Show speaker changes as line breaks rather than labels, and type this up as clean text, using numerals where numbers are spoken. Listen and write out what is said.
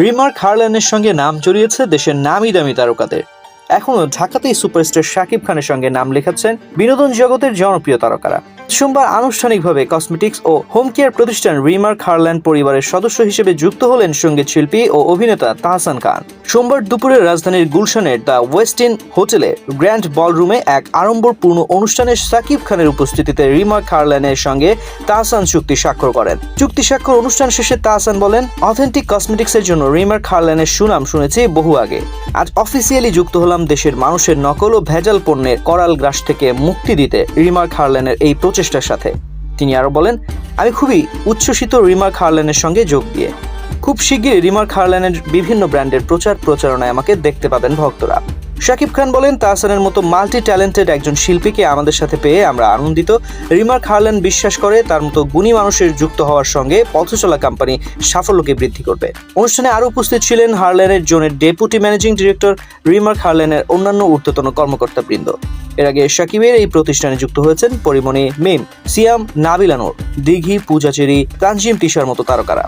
Remark হারল্যান্ডের সঙ্গে নাম জড়িয়েছে দেশের নামি দামি তারকাদের। এখনও ঢাকাতেই সুপারস্টার শাকিব খানের সঙ্গে নাম লেখাচ্ছেন বিনোদন জগতের জনপ্রিয় তারকারা। সোমবার আনুষ্ঠানিকভাবে কসমেটিক্স ও হোম কেয়ার প্রতিষ্ঠান রিমার্ক হারল্যান্ড পরিবারের সদস্য হিসেবে যুক্ত হলেন সঙ্গীত শিল্পী ও অভিনেতা তাহসান খান। সোমবার দুপুরে রাজধানীর গুলশানের দ্য ওয়েস্ট ইন্ড হোটেলে গ্র্যান্ড বলরুমে এক আড়ম্বরপূর্ণ অনুষ্ঠানে শাকিব খানের উপস্থিতিতে রিমার্ক হারল্যান্ডের সঙ্গে তাহসান চুক্তি স্বাক্ষর করেন। চুক্তি স্বাক্ষর অনুষ্ঠান শেষে তাহসান বলেন, অথেন্টিক কসমেটিক্সের জন্য রিমার্ক হারল্যান্ডের সুনাম শুনেছি বহু আগে। আজ অফিসিয়ালি যুক্ত হলাম দেশের মানুষের নকল ও ভেজাল পণ্যের করাল গ্রাস থেকে মুক্তি দিতে রিমার্ক হারল্যান্ডের এই প্রচেষ্টার সাথে। তিনি আরো বলেন, আমি খুবই উচ্ছ্বসিত রিমার্ক হারল্যান্ডের সঙ্গে যোগ দিয়ে। খুব শিগগিরই রিমার্ক হারল্যান্ডের বিভিন্ন ব্র্যান্ডের প্রচারণায় আমাকে দেখতে পাবেন ভক্তরা। শাকিব খান বলেন, তাহসানের মতো মাল্টি ট্যালেন্টেড একজন শিল্পীকে আমাদের সাথে পেয়ে আমরা আনন্দিত। রিমার্ক হারল্যান্ড বিশ্বাস করে তার মতো গুণী মানুষের যুক্ত হওয়ার সঙ্গে পথচলা কোম্পানি সাফল্যকে বৃদ্ধি করবে। অনুষ্ঠানে আরও উপস্থিত ছিলেন হারল্যান্ডের জোনের ডেপুটি ম্যানেজিং ডিরেক্টর, রিমার্ক হারল্যান্ডের অন্যান্য ঊর্ধ্বতন কর্মকর্তাবৃন্দ। এর আগে শাকিবের এই প্রতিষ্ঠানে যুক্ত হয়েছেন পরিমণি, মিম, সিয়াম, নাবিলা নূর, দিঘি, পূজা চেরি, তানজিম তিশার মতো তারকারা।